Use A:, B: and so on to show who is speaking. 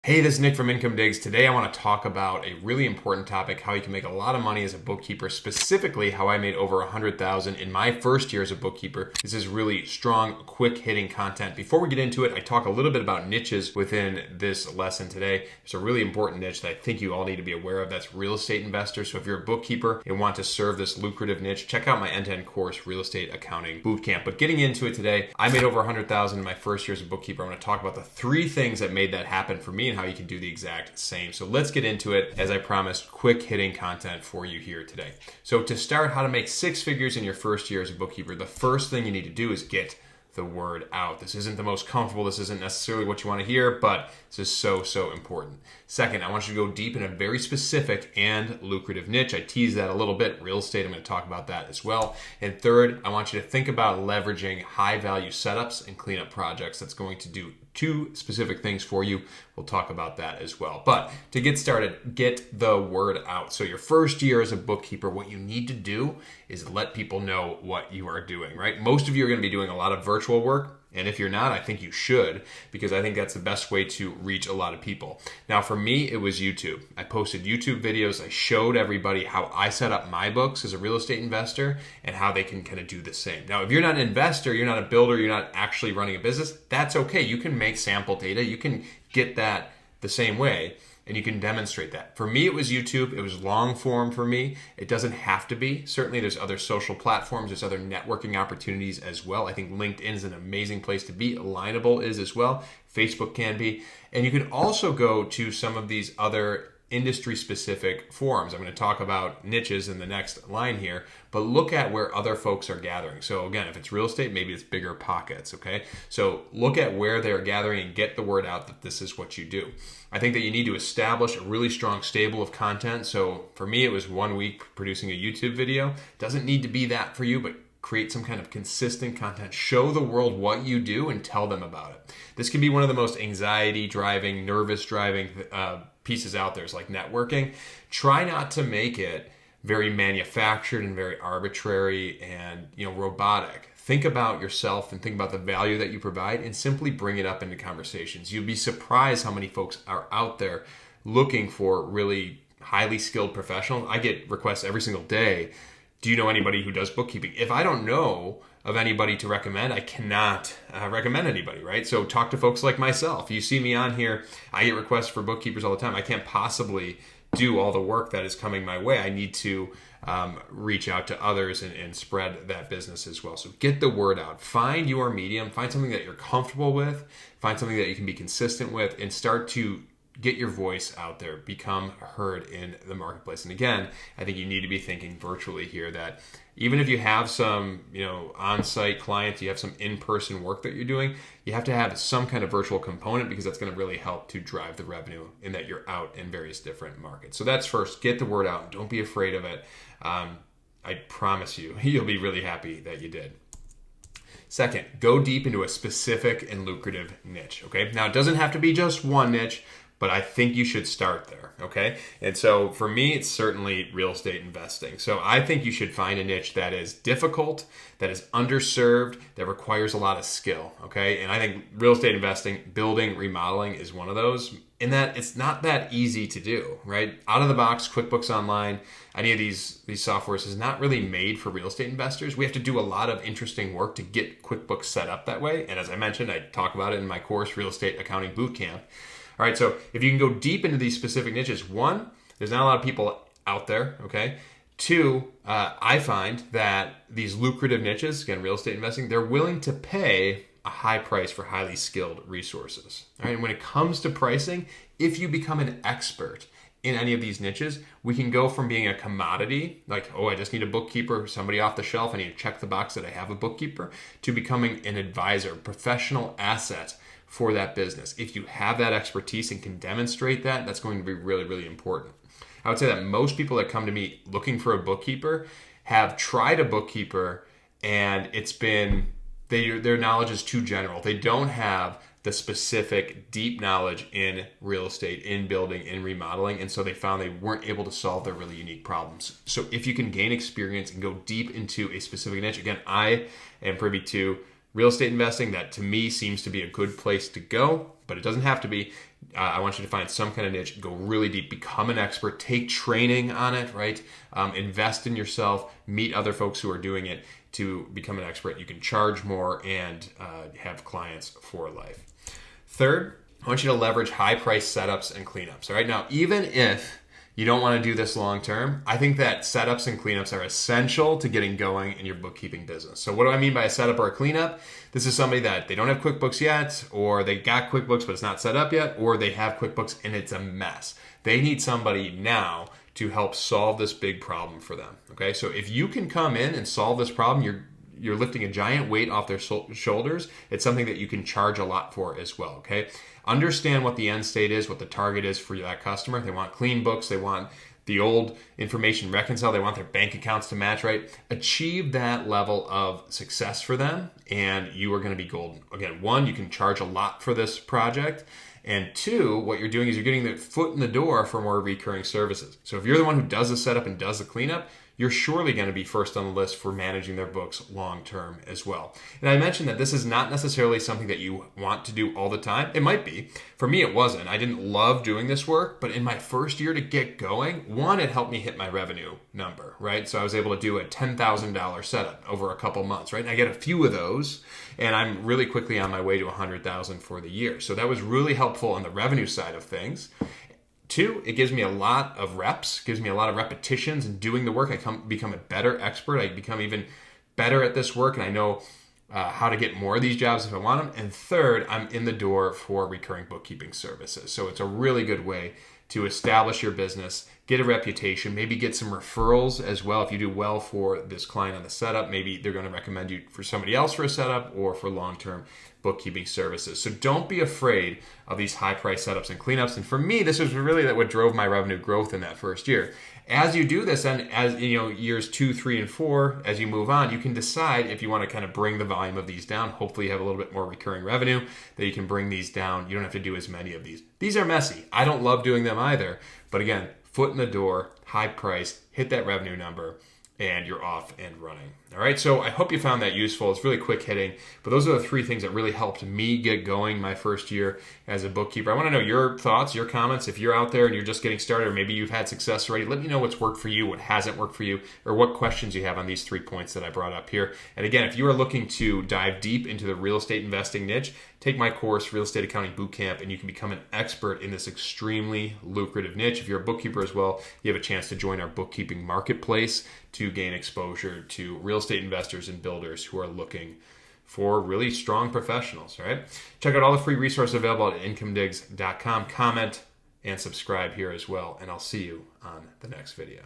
A: Hey, this is Nick from Income Digs. Today I want to talk about a really important topic, how you can make a lot of money as a bookkeeper, specifically how I made over $100,000 in my first year as a bookkeeper. This is really strong, quick hitting content. Before we get into it, I talk a little bit about niches within this lesson today. There's a really important niche that I think you all need to be aware of. That's real estate investors. So if you're a bookkeeper and want to serve this lucrative niche, check out my end-to-end course, Real Estate Accounting Bootcamp. But getting into it today, I made over $100,000 in my first year as a bookkeeper. I'm going to talk about the 3 things that made that happen for me and how you can do the exact same. So let's get into it. As I promised, quick hitting content for you here today. So to start, how to make 6 figures in your first year as a bookkeeper, the first thing you need to do is get the word out. This isn't the most comfortable. This isn't necessarily what you want to hear, but this is so important. Second, I want you to go deep in a very specific and lucrative niche. I teased that a little bit. Real estate, I'm going to talk about that as well. And third, I want you to think about leveraging high value setups and cleanup projects. That's going to do 2 specific things for you. We'll talk about that as well. But to get started, get the word out. So your first year as a bookkeeper, what you need to do is let people know what you are doing, right? Most of you are going to be doing a lot of virtual work. And if you're not, I think you should, because I think that's the best way to reach a lot of people. Now, for me, it was YouTube. I posted YouTube videos. I showed everybody how I set up my books as a real estate investor and how they can kind of do the same. Now, if you're not an investor, you're not a builder, you're not actually running a business, that's okay. You can make sample data. You can get that the same way, and you can demonstrate that. For me, it was YouTube. It was long form for me. It doesn't have to be. Certainly, there's other social platforms. There's other networking opportunities as well. I think LinkedIn is an amazing place to be. Alignable is as well. Facebook can be. And you can also go to some of these other industry-specific forums. I'm going to talk about niches in the next line here, but look at where other folks are gathering. So again, if it's real estate, maybe it's bigger pockets, okay? So look at where they're gathering and get the word out that this is what you do. I think that you need to establish a really strong stable of content. So for me, it was 1 week producing a YouTube video. Doesn't need to be that for you, but create some kind of consistent content. Show the world what you do and tell them about it. This can be one of the most anxiety-driving, nervous-driving pieces out there. Is like networking. Try not to make it very manufactured and very arbitrary and robotic. Think about yourself and think about the value that you provide and simply bring it up into conversations. You'd be surprised how many folks are out there looking for really highly skilled professionals. I get requests every single day. Do you know anybody who does bookkeeping? If I don't know of anybody to recommend, I cannot recommend anybody, right? So talk to folks like myself. You see me on here, I get requests for bookkeepers all the time. I can't possibly do all the work that is coming my way. I need to reach out to others and spread that business as well. So get the word out. Find your medium. Find something that you're comfortable with. Find something that you can be consistent with and start to get your voice out there, become heard in the marketplace. And again, I think you need to be thinking virtually here that even if you have some, on-site clients, you have some in-person work that you're doing, you have to have some kind of virtual component because that's going to really help to drive the revenue in that you're out in various different markets. So that's first, get the word out. Don't be afraid of it. I promise you, you'll be really happy that you did. Second, go deep into a specific and lucrative niche, okay? Now, it doesn't have to be just one niche, but I think you should start there, okay? And so for me, it's certainly real estate investing. So I think you should find a niche that is difficult, that is underserved, that requires a lot of skill, okay? And I think real estate investing, building, remodeling is one of those, in that it's not that easy to do, right? Out of the box, QuickBooks Online, any of these softwares is not really made for real estate investors. We have to do a lot of interesting work to get QuickBooks set up that way. And as I mentioned, I talk about it in my course, Real Estate Accounting Bootcamp. All right, so if you can go deep into these specific niches, 1, there's not a lot of people out there, okay? 2, I find that these lucrative niches, again, real estate investing, they're willing to pay a high price for highly skilled resources. All right, and when it comes to pricing, if you become an expert in any of these niches, we can go from being a commodity, like, I just need a bookkeeper, somebody off the shelf, I need to check the box that I have a bookkeeper, to becoming an advisor, professional asset for that business. If you have that expertise and can demonstrate that, that's going to be really, really important. I would say that most people that come to me looking for a bookkeeper have tried a bookkeeper and it's been, their knowledge is too general. They don't have the specific deep knowledge in real estate, in building, in remodeling, and so they found they weren't able to solve their really unique problems. So if you can gain experience and go deep into a specific niche, again, I am privy to real estate investing, that to me seems to be a good place to go. but it doesn't have to be. I want you to find some kind of niche, go really deep, become an expert, take training on it, right? Invest in yourself, meet other folks who are doing it to become an expert. You can charge more and have clients for life. Third, I want you to leverage high price setups and cleanups. All right, now, even if you don't want to do this long term, I think that setups and cleanups are essential to getting going in your bookkeeping business. So what do I mean by a setup or a cleanup? This is somebody that they don't have QuickBooks yet, or they got QuickBooks but it's not set up yet, or they have QuickBooks and it's a mess. They need somebody now to help solve this big problem for them. Okay, so if you can come in and solve this problem, you're lifting a giant weight off their shoulders. It's something that you can charge a lot for as well, okay? Understand what the end state is, what the target is for that customer. They want clean books. They want the old information reconciled. They want their bank accounts to match, right? Achieve that level of success for them, and you are going to be golden. Again, one, you can charge a lot for this project. And two, what you're doing is you're getting the foot in the door for more recurring services. So if you're the one who does the setup and does the cleanup, you're surely going to be first on the list for managing their books long term as well. And I mentioned that this is not necessarily something that you want to do all the time. It might be. For me, it wasn't. I didn't love doing this work, but in my first year to get going, one, it helped me hit my revenue number, right? So I was able to do a $10,000 setup over a couple months, right? And I get a few of those, and I'm really quickly on my way to $100,000 for the year. So that was really helpful on the revenue side of things. Two, it gives me a lot of reps, gives me a lot of repetitions in doing the work. I become a better expert. I become even better at this work, and I know how to get more of these jobs if I want them. And third, I'm in the door for recurring bookkeeping services. So it's a really good way to establish your business, get a reputation, maybe get some referrals as well. If you do well for this client on the setup, maybe they're going to recommend you for somebody else for a setup or for long-term bookkeeping services. So don't be afraid of these high price setups and cleanups. And for me, this was really what drove my revenue growth in that first year. As you do this, and as you know, years 2, 3, and 4, as you move on, you can decide if you want to kind of bring the volume of these down. Hopefully you have a little bit more recurring revenue that you can bring these down. You don't have to do as many of these. These are messy. I don't love doing them either. But again, foot in the door, high price, hit that revenue number, and you're off and running. All right, so I hope you found that useful. It's really quick hitting, but those are the 3 things that really helped me get going my first year as a bookkeeper. I want to know your thoughts, your comments. If you're out there and you're just getting started, or maybe you've had success already, let me know what's worked for you, what hasn't worked for you, or what questions you have on these 3 points that I brought up here. And again, if you are looking to dive deep into the real estate investing niche, take my course, Real Estate Accounting Bootcamp, and you can become an expert in this extremely lucrative niche. If you're a bookkeeper as well, you have a chance to join our bookkeeping marketplace to gain exposure to real estate investors and builders who are looking for really strong professionals, right? Check out all the free resources available at incomedigs.com. Comment and subscribe here as well, and I'll see you on the next video.